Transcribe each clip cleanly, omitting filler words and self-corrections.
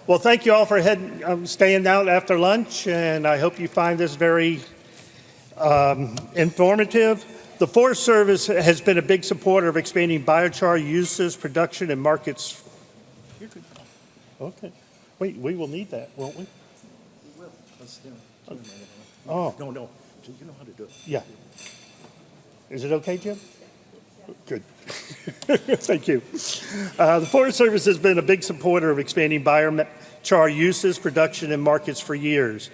Well, thank you all for staying out after lunch, and I hope you find this very informative. The Forest Service has been a big supporter of expanding biochar uses, production, and markets. Okay. Wait, we will need that, won't we? We will. Let's do it. Oh. No. You know how to do it. Yeah. Is it okay, Jim? Good. Thank you. The Forest Service has been a big supporter of expanding biochar uses, production, and markets for years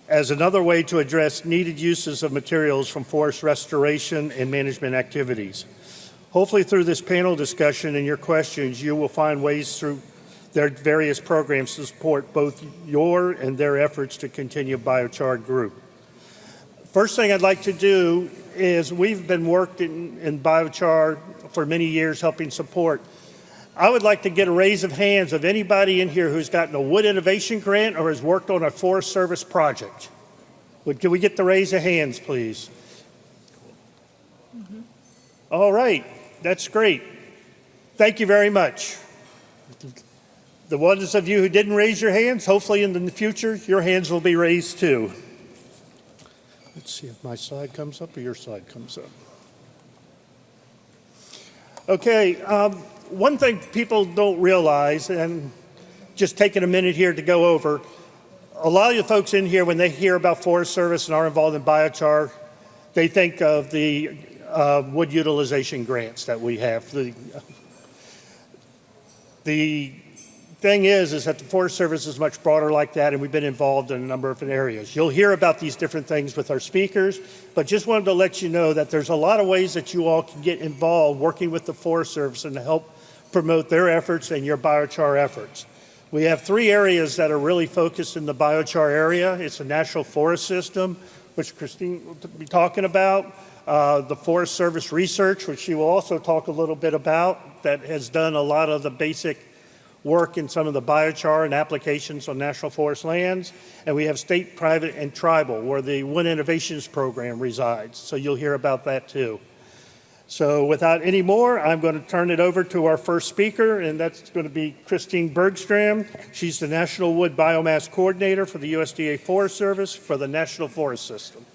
as another way to address needed uses of materials from forest restoration and management activities. Hopefully through this panel discussion and your questions, you will find ways through their various programs to support both your and their efforts to continue biochar group. First thing I'd like to do is we've been working in biochar for many years helping support. I would like to get a raise of hands of anybody in here who's gotten a wood innovation grant or has worked on a Forest Service project. Can we get the raise of hands, please? Mm-hmm. All right, that's great. Thank you very much. The ones of you who didn't raise your hands, hopefully in the future, your hands will be raised too. Let's see if my slide comes up or your slide comes up. Okay, one thing people don't realize, and just taking a minute here to go over, a lot of the folks in here, when they hear about Forest Service and are involved in biochar, they think of the wood utilization grants that we have. The thing is that the Forest Service is much broader like that, and we've been involved in a number of different areas. You'll hear about these different things with our speakers, but just wanted to let you know that there's a lot of ways that you all can get involved working with the Forest Service and to help promote their efforts and your biochar efforts. We have 3 areas that are really focused in the biochar area. It's the National Forest System, which Kristen will be talking about, the Forest Service research, which she will also talk a little bit about, that has done a lot of the basic work in some of the biochar and applications on national forest lands. And we have state, private, and tribal, where the Wood Innovations Program resides. So you'll hear about that too. So without any more, I'm going to turn it over to our first speaker, and that's going to be Kristen Bergstrand. She's the National Wood Biomass Coordinator for the USDA Forest Service for the National Forest System.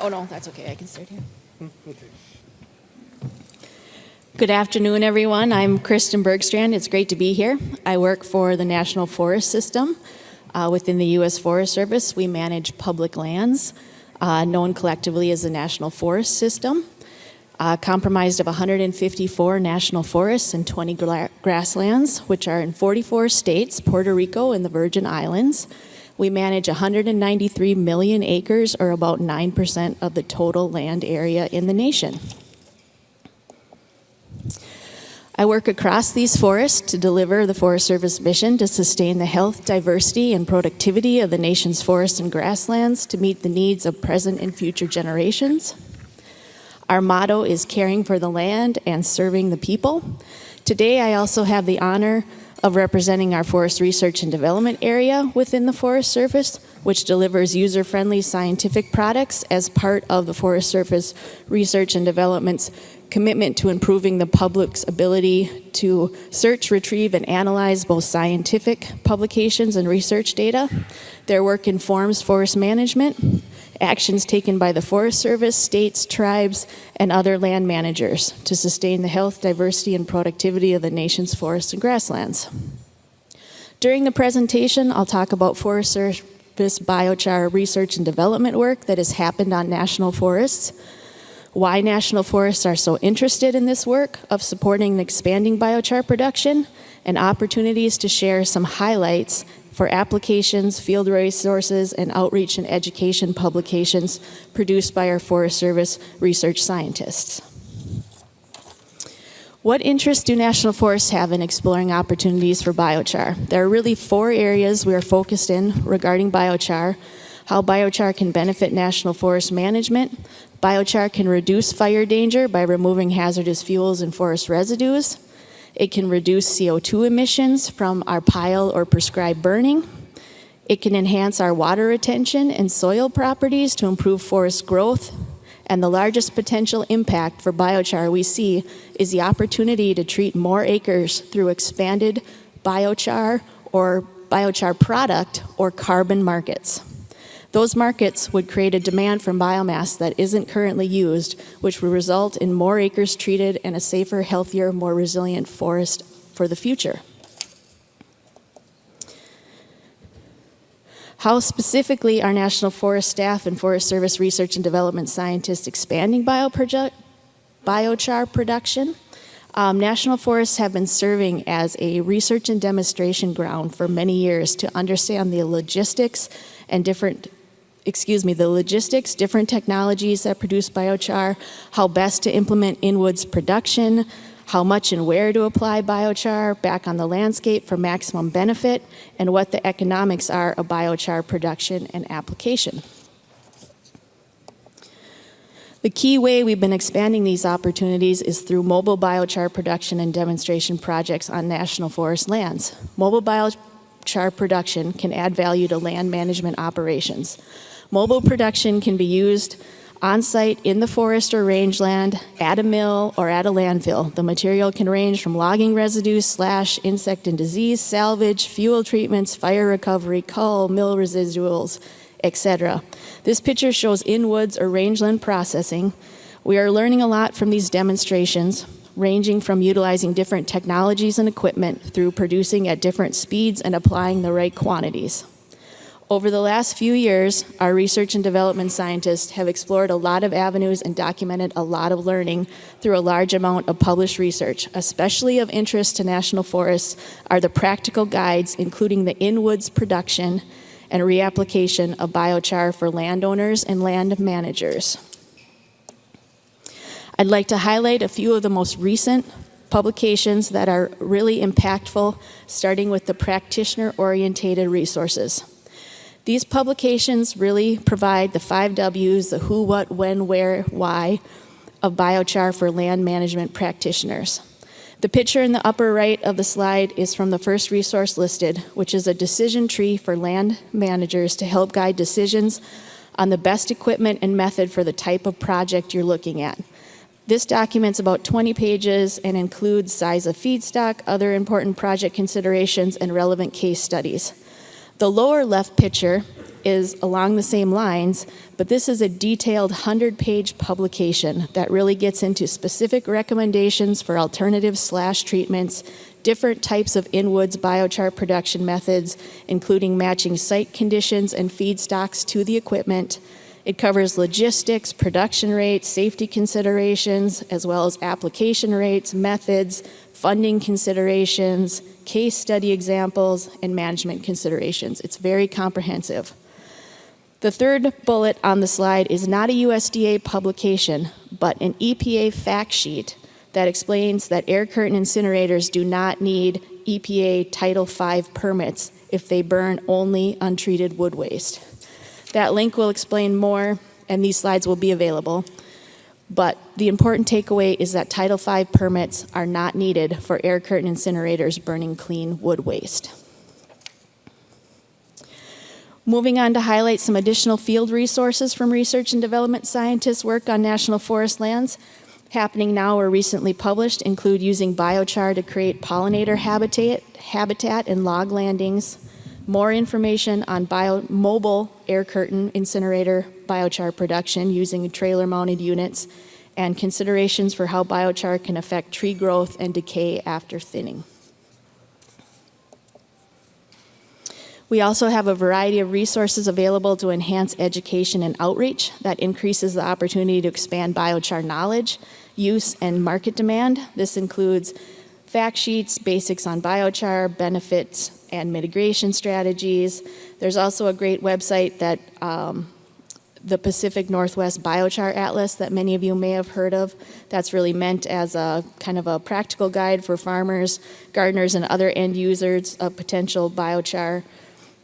Oh, no, that's okay. I can start here. Okay. Good afternoon, everyone. I'm Kristen Bergstrand. It's great to be here. I work for the National Forest System. Within the US Forest Service, we manage public lands, known collectively as the National Forest System, comprised of 154 national forests and 20 grasslands, which are in 44 states, Puerto Rico, and the Virgin Islands. We manage 193 million acres, or about 9% of the total land area in the nation. I work across these forests to deliver the Forest Service mission to sustain the health, diversity, and productivity of the nation's forests and grasslands to meet the needs of present and future generations. Our motto is caring for the land and serving the people. Today, I also have the honor of representing our forest research and development area within the Forest Service, which delivers user-friendly scientific products as part of the Forest Service Research and Development's commitment to improving the public's ability to search, retrieve, and analyze both scientific publications and research data. Their work informs forest management, actions taken by the Forest Service, states, tribes, and other land managers to sustain the health, diversity, and productivity of the nation's forests and grasslands. During the presentation, I'll talk about Forest Service biochar research and development work that has happened on national forests, why national forests are so interested in this work of supporting and expanding biochar production, and opportunities to share some highlights for applications, field resources, and outreach and education publications produced by our Forest Service research scientists. What interest do national forests have in exploring opportunities for biochar? There are really 4 areas we are focused in regarding biochar: how biochar can benefit national forest management, biochar can reduce fire danger by removing hazardous fuels and forest residues, it can reduce CO2 emissions from our pile or prescribed burning, it can enhance our water retention and soil properties to improve forest growth, And the largest potential impact for biochar we see is the opportunity to treat more acres through expanded biochar or biochar product or carbon markets. Those markets would create a demand for biomass that isn't currently used, which would result in more acres treated and a safer, healthier, more resilient forest for the future. How specifically are National Forest staff and Forest Service research and development scientists expanding biochar production? National Forests have been serving as a research and demonstration ground for many years to understand the logistics, different technologies that produce biochar, how best to implement in-woods production, how much and where to apply biochar back on the landscape for maximum benefit, and what the economics are of biochar production and application. The key way we've been expanding these opportunities is through mobile biochar production and demonstration projects on National Forest lands. Mobile biochar production can add value to land management operations. Mobile production can be used on-site in the forest or rangeland, at a mill, or at a landfill. The material can range from logging residues, / insect and disease, salvage, fuel treatments, fire recovery, cull, mill residuals, etc. This picture shows in-woods or rangeland processing. We are learning a lot from these demonstrations, ranging from utilizing different technologies and equipment through producing at different speeds and applying the right quantities. Over the last few years, our research and development scientists have explored a lot of avenues and documented a lot of learning through a large amount of published research. Especially of interest to National Forests are the practical guides, including the in-woods production and reapplication of biochar for landowners and land managers. I'd like to highlight a few of the most recent publications that are really impactful, starting with the practitioner-oriented resources. These publications really provide the 5 W's, the who, what, when, where, why, of biochar for land management practitioners. The picture in the upper right of the slide is from the first resource listed, which is a decision tree for land managers to help guide decisions on the best equipment and method for the type of project you're looking at. This documents about 20 pages and includes size of feedstock, other important project considerations, and relevant case studies. The lower left picture is along the same lines, but this is a detailed 100-page publication that really gets into specific recommendations for alternatives / treatments, different types of in-woods biochar production methods, including matching site conditions and feedstocks to the equipment. It covers logistics, production rates, safety considerations, as well as application rates, methods, funding considerations, case study examples, and management considerations. It's very comprehensive. The third bullet on the slide is not a USDA publication, but an EPA fact sheet that explains that air curtain incinerators do not need EPA Title V permits if they burn only untreated wood waste. That link will explain more, and these slides will be available. But the important takeaway is that Title V permits are not needed for air curtain incinerators burning clean wood waste. Moving on to highlight some additional field resources from research and development scientists' work on National Forest lands. Happening now or recently published include using biochar to create pollinator habitat and log landings. More information on mobile air curtain incinerator biochar production using trailer-mounted units, and considerations for how biochar can affect tree growth and decay after thinning. We also have a variety of resources available to enhance education and outreach that increases the opportunity to expand biochar knowledge, use, and market demand. This includes fact sheets, basics on biochar, benefits, and mitigation strategies. There's also a great website that the Pacific Northwest Biochar Atlas that many of you may have heard of. That's really meant as a kind of a practical guide for farmers, gardeners, and other end users of potential biochar,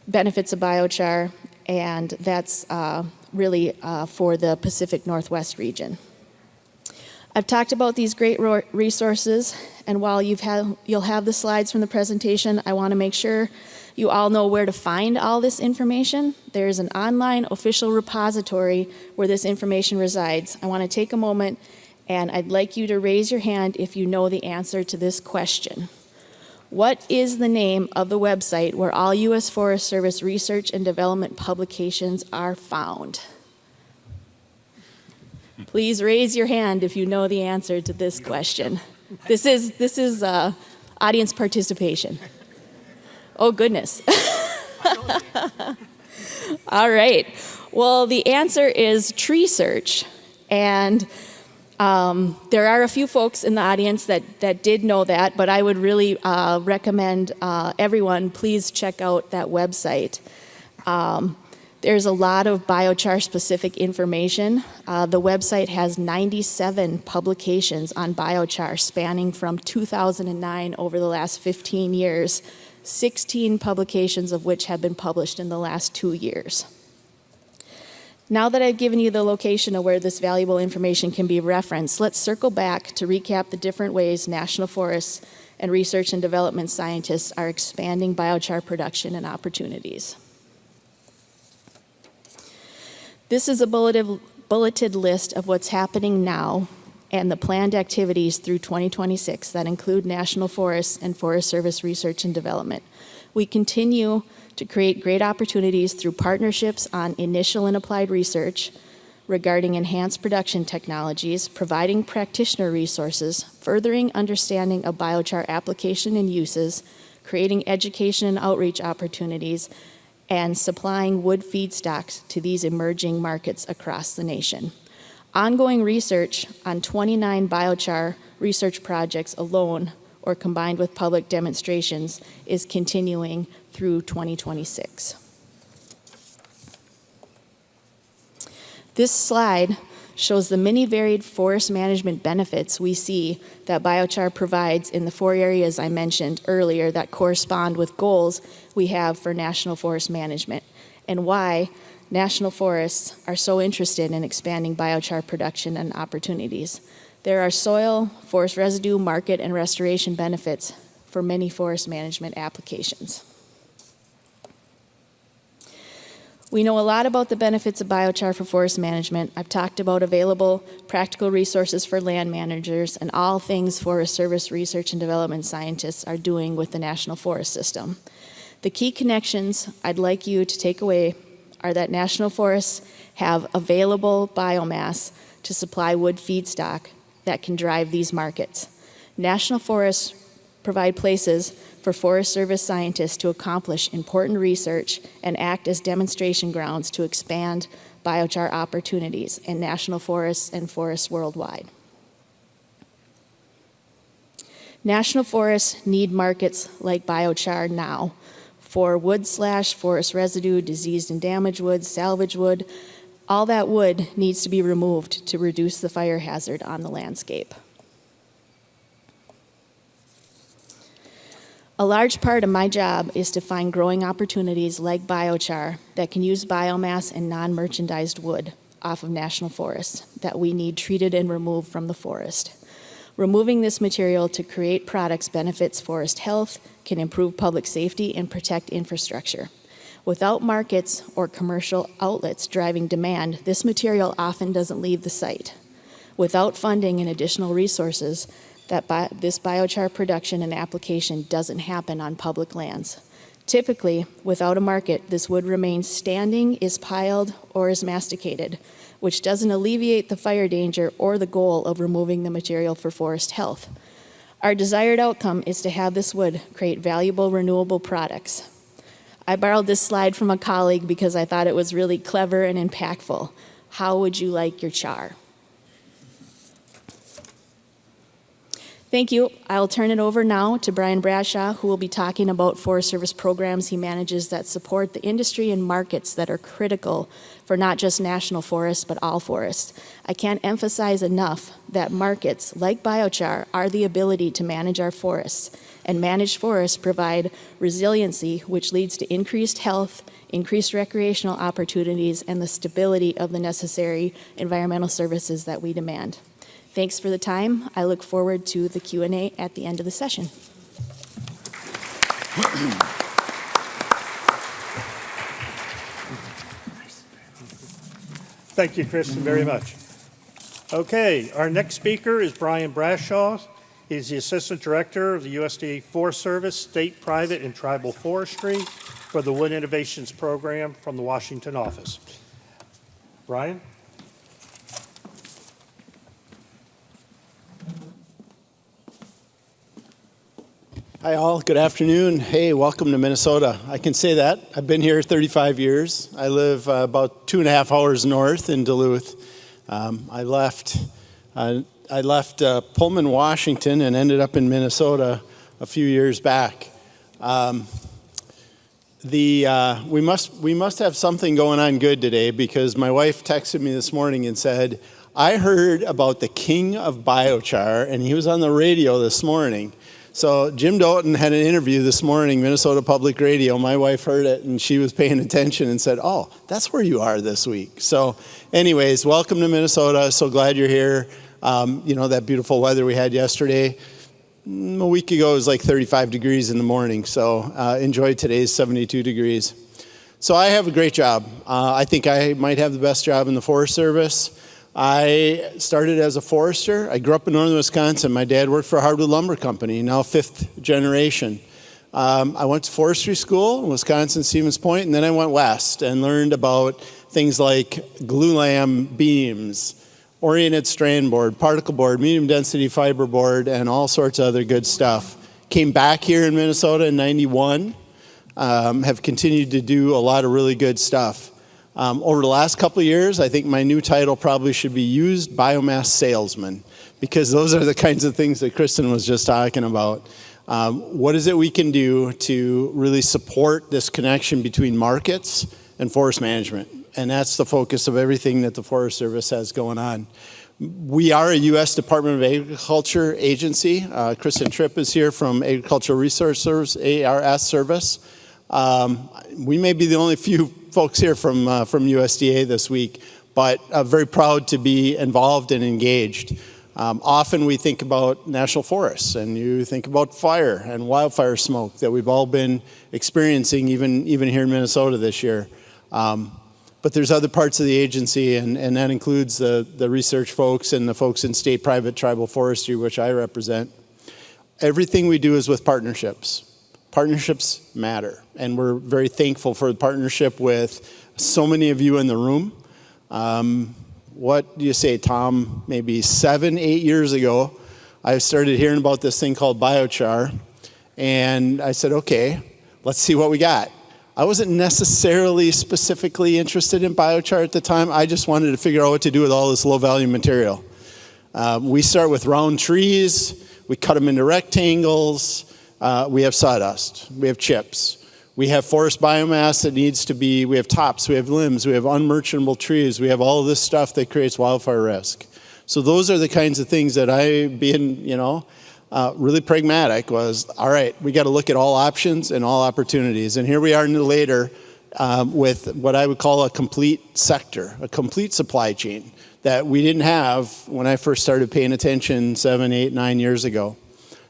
benefits of biochar, and that's really for the Pacific Northwest region. I've talked about these great resources, and while you'll have the slides from the presentation, I want to make sure you all know where to find all this information. There's an online official repository where this information resides. I want to take a moment, and I'd like you to raise your hand if you know the answer to this question. What is the name of the website where all U.S. Forest Service research and development publications are found? Please raise your hand if you know the answer to this question. This is audience participation. Oh, goodness. All right. Well, the answer is Tree Search. And there are a few folks in the audience that did know that, but I would really recommend everyone please check out that website. There's a lot of biochar-specific information. The website has 97 publications on biochar spanning from 2009 over the last 15 years, 16 publications of which have been published in the last 2 years. Now that I've given you the location of where this valuable information can be referenced, let's circle back to recap the different ways national forests and research and development scientists are expanding biochar production and opportunities. This is a bulleted list of what's happening now and the planned activities through 2026 that include national forests and Forest Service research and development. We continue to create great opportunities through partnerships on initial and applied research regarding enhanced production technologies, providing practitioner resources, furthering understanding of biochar application and uses, creating education and outreach opportunities, and supplying wood feedstocks to these emerging markets across the nation. Ongoing research on 29 biochar research projects alone, or combined with public demonstrations, is continuing through 2026. This slide shows the many varied forest management benefits we see that biochar provides in the 4 areas I mentioned earlier that correspond with goals we have for national forest management, and why national forests are so interested in expanding biochar production and opportunities. There are soil, forest residue, market, and restoration benefits for many forest management applications. We know a lot about the benefits of biochar for forest management. I've talked about available practical resources for land managers and all things Forest Service research and development scientists are doing with the National Forest System. The key connections I'd like you to take away are that national forests have available biomass to supply wood feedstock that can drive these markets. National forests provide places for Forest Service scientists to accomplish important research and act as demonstration grounds to expand biochar opportunities in national forests and forests worldwide. National forests need markets like biochar now for wood/forest residue, diseased and damaged wood, salvage wood. All that wood needs to be removed to reduce the fire hazard on the landscape. A large part of my job is to find growing opportunities like biochar that can use biomass and non-merchandised wood off of national forests that we need treated and removed from the forest. Removing this material to create products benefits forest health, can improve public safety, and protect infrastructure. Without markets or commercial outlets driving demand, this material often doesn't leave the site. Without funding and additional resources, this biochar production and application doesn't happen on public lands. Typically, without a market, this wood remains standing, is piled, or is masticated, which doesn't alleviate the fire danger or the goal of removing the material for forest health. Our desired outcome is to have this wood create valuable renewable products. I borrowed this slide from a colleague because I thought it was really clever and impactful. How would you like your char? Thank you. I'll turn it over now to Brian Brashaw, who will be talking about Forest Service programs he manages that support the industry and markets that are critical for not just national forests, but all forests. I can't emphasize enough that markets like biochar are the ability to manage our forests, and managed forests provide resiliency, which leads to increased health, increased recreational opportunities, and the stability of the necessary environmental services that we demand. Thanks for the time. I look forward to the Q&A at the end of the session. Thank you, Kristen, very much. Okay, our next speaker is Brian Brashaw. He's the Assistant Director of the USDA Forest Service, State, Private, and Tribal Forestry for the Wood Innovations Program from the Washington office. Brian? Hi all, good afternoon. Hey, welcome to Minnesota. I can say that. I've been here 35 years. I live about 2.5 hours north in Duluth. I left Pullman, Washington, and ended up in Minnesota a few years back. We must have something going on good today, because my wife texted me this morning and said, I heard about the king of biochar, and he was on the radio this morning. So Jim Doughton had an interview this morning, Minnesota Public Radio. My wife heard it, and she was paying attention and said, oh, that's where you are this week. So anyways, welcome to Minnesota. So glad you're here. That beautiful weather we had yesterday. A week ago, it was like 35 degrees in the morning. So enjoy today's 72 degrees. So I have a great job. I think I might have the best job in the Forest Service. I started as a forester. I grew up in northern Wisconsin. My dad worked for a hardwood lumber company, now 5th generation. I went to forestry school in Wisconsin, Stevens Point, and then I went west and learned about things like glulam beams, oriented strand board, particle board, medium density fiber board, and all sorts of other good stuff. Came back here in Minnesota in '91, have continued to do a lot of really good stuff. Over the last couple of years, I think my new title probably should be used biomass salesman, because those are the kinds of things that Kristen was just talking about. What is it we can do to really support this connection between markets and forest management? And that's the focus of everything that the Forest Service has going on. We are a U.S. Department of Agriculture agency. Kristen Tripp is here from Agricultural Resource Service, ARS Service. We may be the only few folks here from USDA this week, but very proud to be involved and engaged. Often we think about national forests, and you think about fire and wildfire smoke that we've all been experiencing, even here in Minnesota this year. But there's other parts of the agency, and that includes the research folks and the folks in state, private, tribal forestry, which I represent. Everything we do is with partnerships. Partnerships matter, and we're very thankful for the partnership with so many of you in the room. What do you say, Tom? Maybe 7-8 years ago, I started hearing about this thing called biochar, and I said, okay, let's see what we got. I wasn't necessarily specifically interested in biochar at the time. I just wanted to figure out what to do with all this low-value material. We start with round trees. We cut them into rectangles. We have sawdust, we have chips, we have forest biomass that needs to be, we have tops, we have limbs, we have unmerchantable trees, we have all of this stuff that creates wildfire risk. So those are the kinds of things that I, being, really pragmatic, was, all right, we got to look at all options and all opportunities. And here we are later with what I would call a complete sector, a complete supply chain that we didn't have when I first started paying attention 7, 8, 9 years ago.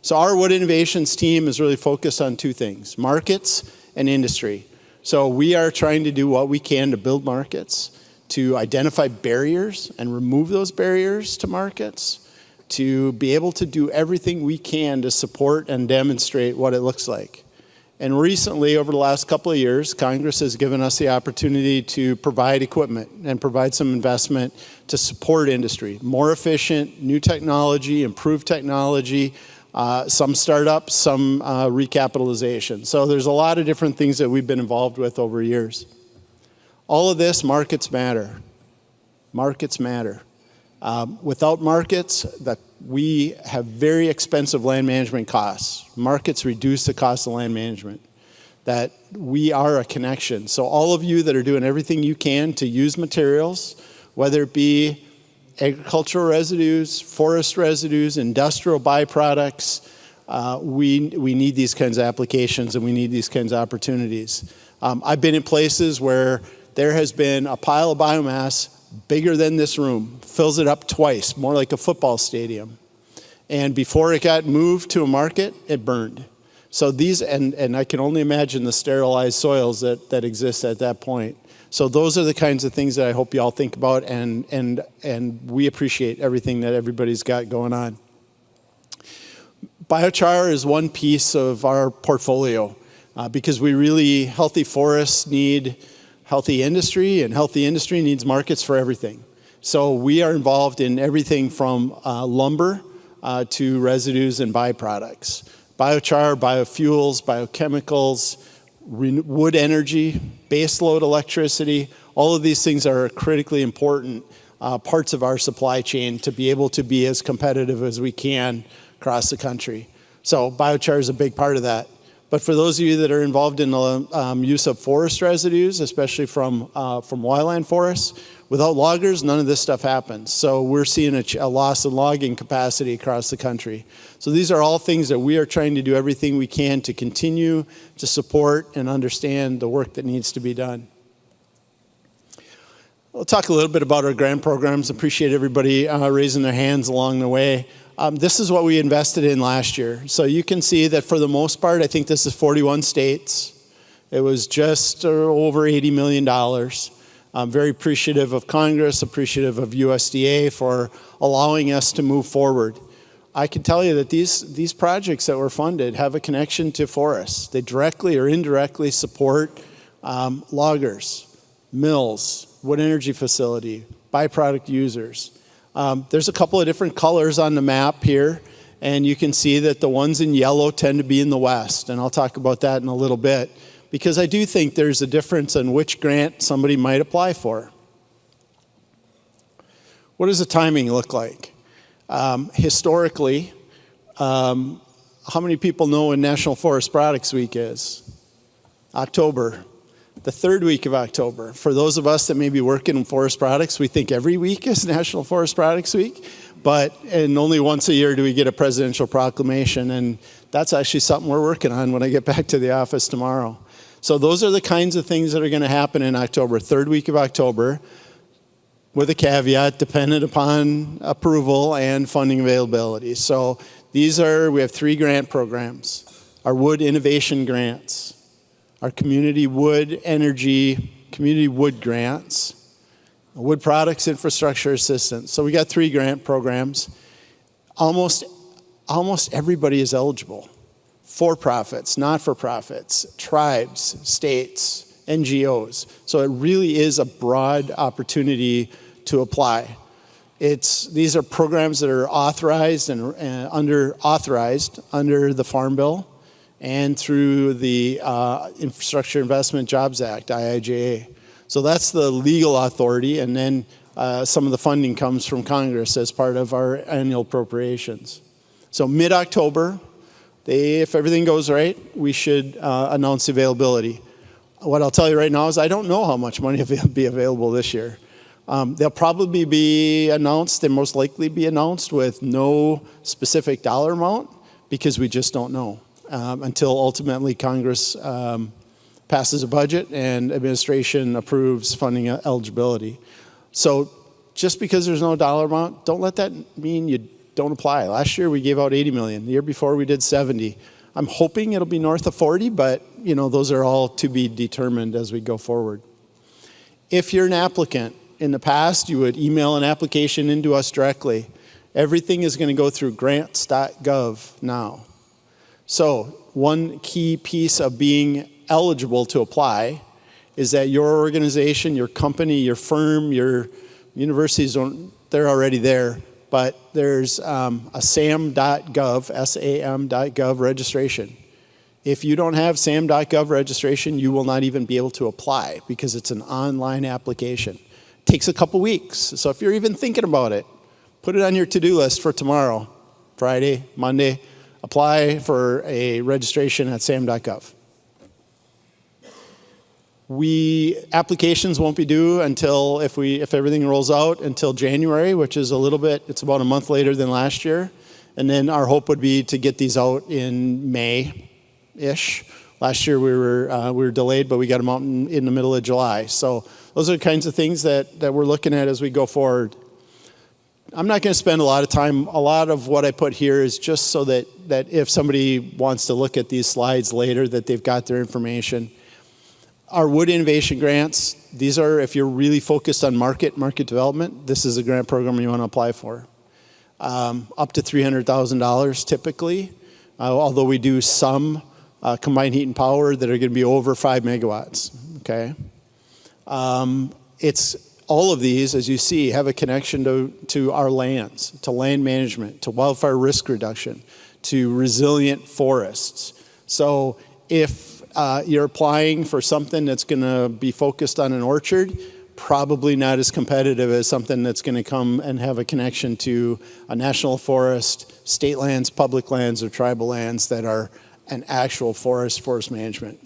So our Wood Innovations team is really focused on two things, markets and industry. So we are trying to do what we can to build markets, to identify barriers and remove those barriers to markets, to be able to do everything we can to support and demonstrate what it looks like. And recently, over the last couple of years, Congress has given us the opportunity to provide equipment and provide some investment to support industry. More efficient, new technology, improved technology, some startups, some recapitalization. So there's a lot of different things that we've been involved with over years. All of this, markets matter. Markets matter. Without markets, we have very expensive land management costs. Markets reduce the cost of land management. That we are a connection. So all of you that are doing everything you can to use materials, whether it be agricultural residues, forest residues, industrial byproducts, we need these kinds of applications and we need these kinds of opportunities. I've been in places where there has been a pile of biomass bigger than this room, fills it up twice, more like a football stadium. And before it got moved to a market, it burned. So these, and I can only imagine the sterilized soils that exist at that point. So those are the kinds of things that I hope you all think about, and we appreciate everything that everybody's got going on. Biochar is one piece of our portfolio because healthy forests need healthy industry, and healthy industry needs markets for everything. So we are involved in everything from lumber to residues and byproducts. Biochar, biofuels, biochemicals, wood energy, baseload electricity, all of these things are critically important parts of our supply chain to be able to be as competitive as we can across the country. So biochar is a big part of that. But for those of you that are involved in the use of forest residues, especially from wildland forests, without loggers, none of this stuff happens. So we're seeing a loss in logging capacity across the country. So these are all things that we are trying to do everything we can to continue to support and understand the work that needs to be done. We'll talk a little bit about our grant programs. Appreciate everybody raising their hands along the way. This is what we invested in last year. So you can see that for the most part, I think this is 41 states. It was just over $80 million. I'm very appreciative of Congress, appreciative of USDA for allowing us to move forward. I can tell you that these projects that were funded have a connection to forests. They directly or indirectly support loggers, mills, wood energy facility, byproduct users. There's a couple of different colors on the map here, and you can see that the ones in yellow tend to be in the West, and I'll talk about that in a little bit, because I do think there's a difference in which grant somebody might apply for. What does the timing look like? Historically, how many people know when National Forest Products Week is? October. The third week of October. For those of us that may be working in forest products, we think every week is National Forest Products Week, and only once a year do we get a presidential proclamation, and that's actually something we're working on when I get back to the office tomorrow. So those are the kinds of things that are going to happen in October, third week of October, with a caveat dependent upon approval and funding availability. So we have 3 grant programs. Our wood innovation grants, our community wood energy, community wood grants, wood products infrastructure assistance. So we got 3 grant programs. Almost everybody is eligible. For-profits, not-for-profits, tribes, states, NGOs. So it really is a broad opportunity to apply. These are programs that are authorized under the Farm Bill and through the Infrastructure Investment Jobs Act, IIJA. So that's the legal authority, and then some of the funding comes from Congress as part of our annual appropriations. So mid-October, if everything goes right, we should announce availability. What I'll tell you right now is I don't know how much money will be available this year. They'll probably be announced, and most likely be announced with no specific dollar amount because we just don't know until ultimately Congress passes a budget and administration approves funding eligibility. So just because there's no dollar amount, don't let that mean you don't apply. Last year we gave out 80 million. The year before we did 70. I'm hoping it'll be north of 40, but those are all to be determined as we go forward. If you're an applicant, in the past you would email an application into us directly. Everything is going to go through grants.gov now. So one key piece of being eligible to apply is that your organization, your company, your firm, your universities, they're already there, but there's a sam.gov, SAM.gov registration. If you don't have sam.gov registration, you will not even be able to apply because it's an online application. It takes a couple weeks. So if you're even thinking about it, put it on your to-do list for tomorrow, Friday, Monday. Apply for a registration at sam.gov. Applications won't be due until, if everything rolls out, until January, which is it's about a month later than last year. And then our hope would be to get these out in May-ish. Last year we were delayed, but we got them out in the middle of July. So those are the kinds of things that we're looking at as we go forward. I'm not going to spend a lot of time. A lot of what I put here is just so that if somebody wants to look at these slides later, that they've got their information. Our Wood Innovation Grants, these are, if you're really focused on market development, this is a grant program you want to apply for. Up to $300,000 typically, although we do some combined heat and power that are going to be over 5 megawatts, okay? All of these, as you see, have a connection to our lands, to land management, to wildfire risk reduction, to resilient forests. So if you're applying for something that's going to be focused on an orchard, probably not as competitive as something that's going to come and have a connection to a national forest, state lands, public lands, or tribal lands that are an actual forest management.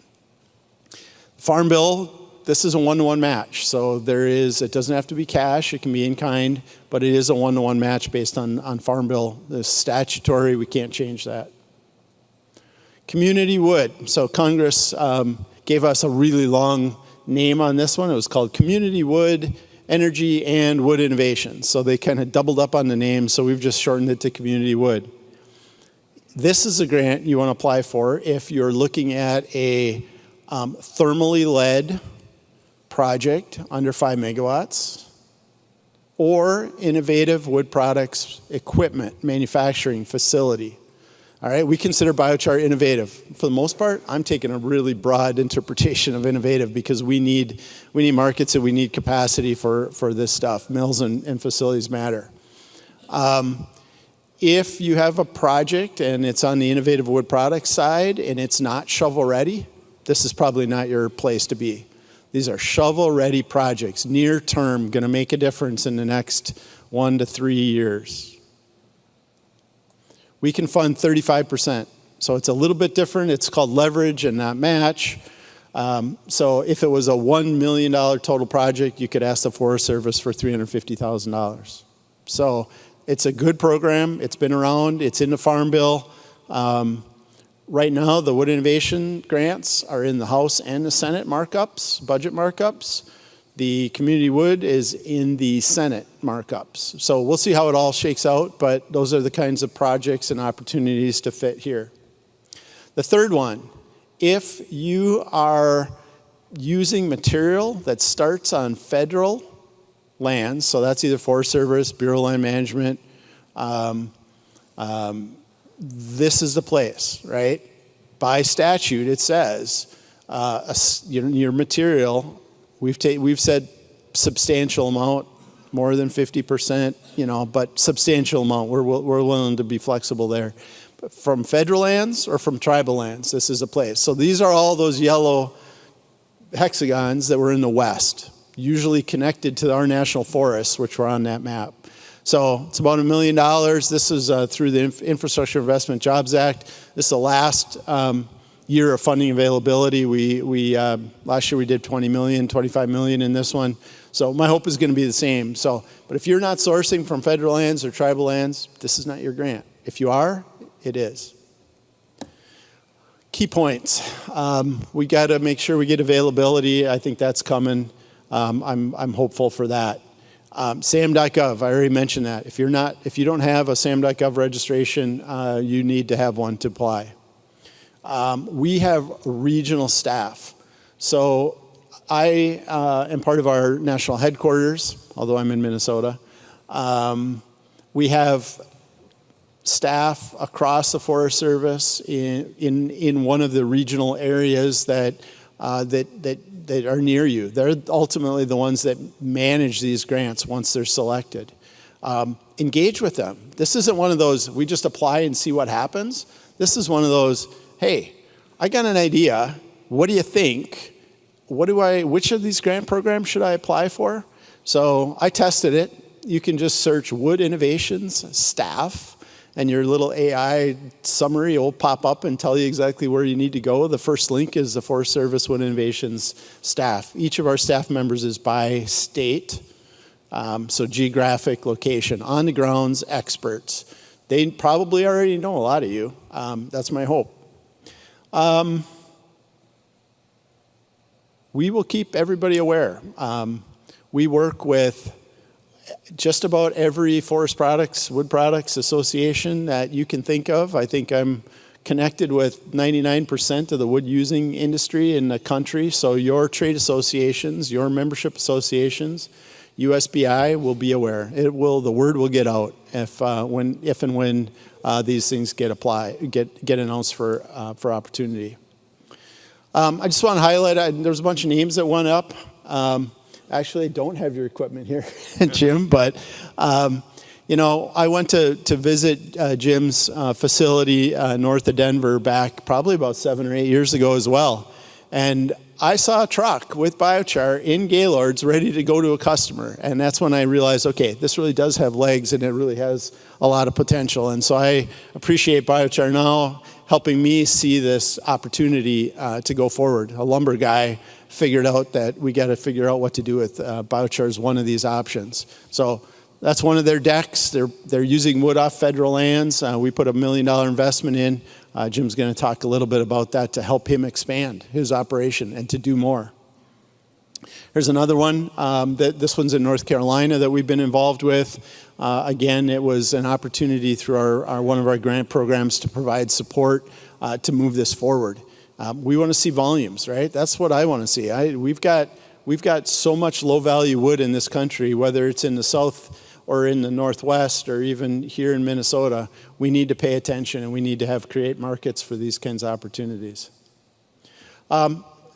Farm Bill, this is a one-to-one match. So it doesn't have to be cash, it can be in kind, but it is a one-to-one match based on Farm Bill. It's statutory, we can't change that. Community wood. So Congress gave us a really long name on this one. It was called Community Wood, Energy, and Wood Innovation. So they kind of doubled up on the name, so we've just shortened it to Community Wood. This is a grant you want to apply for if you're looking at a thermally led project under 5 megawatts, or innovative wood products equipment manufacturing facility. All right, we consider biochar innovative. For the most part, I'm taking a really broad interpretation of innovative because we need markets and we need capacity for this stuff. Mills and facilities matter. If you have a project and it's on the innovative wood products side and it's not shovel ready, this is probably not your place to be. These are shovel ready projects, near term, going to make a difference in the next 1 to 3 years. We can fund 35%. So it's a little bit different. It's called leverage and not match. So if it was a $1 million total project, you could ask the Forest Service for $350,000. So it's a good program. It's been around. It's in the Farm Bill. Right now, the Wood Innovation Grants are in the House and the Senate markups, budget markups. The Community Wood is in the Senate markups. So we'll see how it all shakes out, but those are the kinds of projects and opportunities to fit here. The third one, if you are using material that starts on federal lands, so that's either Forest Service, Bureau of Land Management, this is the place, right? By statute, it says your material. We've said substantial amount, more than 50%, but substantial amount. We're willing to be flexible there. But from federal lands or from tribal lands, this is a place. So these are all those yellow hexagons that were in the west, usually connected to our national forests, which were on that map. So it's about $1 million. This is through the Infrastructure Investment Jobs Act. This is the last year of funding availability. Last year we did 20 million, 25 million in this one. So my hope is going to be the same. But if you're not sourcing from federal lands or tribal lands, this is not your grant. If you are, it is. Key points. We got to make sure we get availability. I think that's coming. I'm hopeful for that. SAM.gov, I already mentioned that. If you don't have a SAM.gov registration, you need to have one to apply. We have regional staff. So I am part of our national headquarters, although I'm in Minnesota. We have staff across the Forest Service in one of the regional areas that are near you. They're ultimately the ones that manage these grants once they're selected. Engage with them. This isn't one of those, we just apply and see what happens. This is one of those, hey, I got an idea. What do you think? Which of these grant programs should I apply for? So I tested it. You can just search Wood Innovations staff, and your little AI summary will pop up and tell you exactly where you need to go. The first link is the Forest Service Wood Innovations staff. Each of our staff members is by state, so geographic location, on the grounds experts. They probably already know a lot of you. That's my hope. we will keep everybody aware. We work with just about every forest products, wood products association that you can think of. I think I'm connected with 99% of the wood using industry in the country. So your trade associations, your membership associations, USBI will be aware. The word will get out if and when these things get announced for opportunity. I just want to highlight, there's a bunch of names that went up. Actually, I don't have your equipment here, Jim, but I went to visit Jim's facility north of Denver back probably about 7 or 8 years ago as well. And I saw a truck with biochar in Gaylord's ready to go to a customer. And that's when I realized, okay, this really does have legs and it really has a lot of potential. And so I appreciate Biochar now helping me see this opportunity to go forward. A lumber guy figured out that we got to figure out what to do with biochar as one of these options. So that's one of their decks. They're using wood off federal lands. We put $1 million investment in. Jim's going to talk a little bit about that to help him expand his operation and to do more. Here's another one. This one's in North Carolina that we've been involved with. Again, it was an opportunity through one of our grant programs to provide support to move this forward. We want to see volumes, right? That's what I want to see. We've got so much low-value wood in this country, whether it's in the south or in the Northwest or even here in Minnesota. We need to pay attention and we need to create markets for these kinds of opportunities.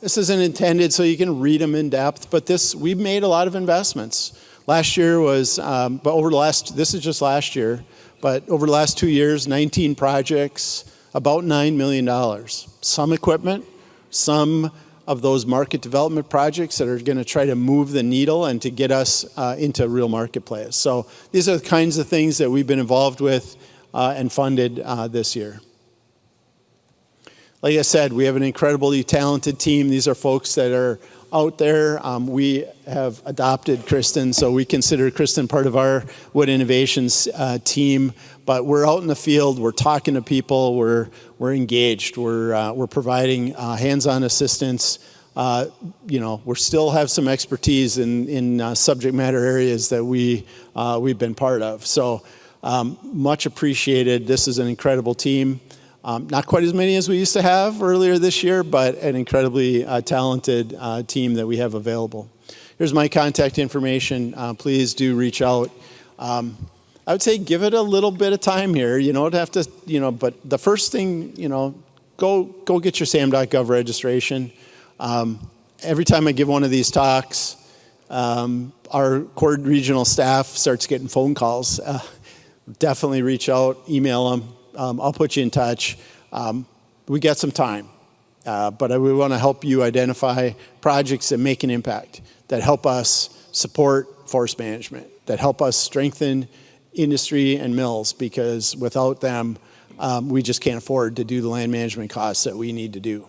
This isn't intended so you can read them in depth, but we've made a lot of investments. Last year was, this is just last year, but over the last 2 years, 19 projects, about $9 million. Some equipment, some of those market development projects that are going to try to move the needle and to get us into a real marketplace. So these are the kinds of things that we've been involved with and funded this year. Like I said, we have an incredibly talented team. These are folks that are out there. We have adopted Kristen, so we consider Kristen part of our Wood Innovations team. But we're out in the field. We're talking to people. We're engaged. We're providing hands-on assistance. We still have some expertise in subject matter areas that we've been part of. So much appreciated. This is an incredible team. Not quite as many as we used to have earlier this year, but an incredibly talented team that we have available. Here's my contact information. Please do reach out. I would say give it a little bit of time here. You don't have to, but the first thing, go get your SAM.gov registration. Every time I give one of these talks, our core regional staff starts getting phone calls. Definitely reach out, email them. I'll put you in touch. We got some time, but we want to help you identify projects that make an impact, that help us support forest management, that help us strengthen industry and mills, because without them, we just can't afford to do the land management costs that we need to do.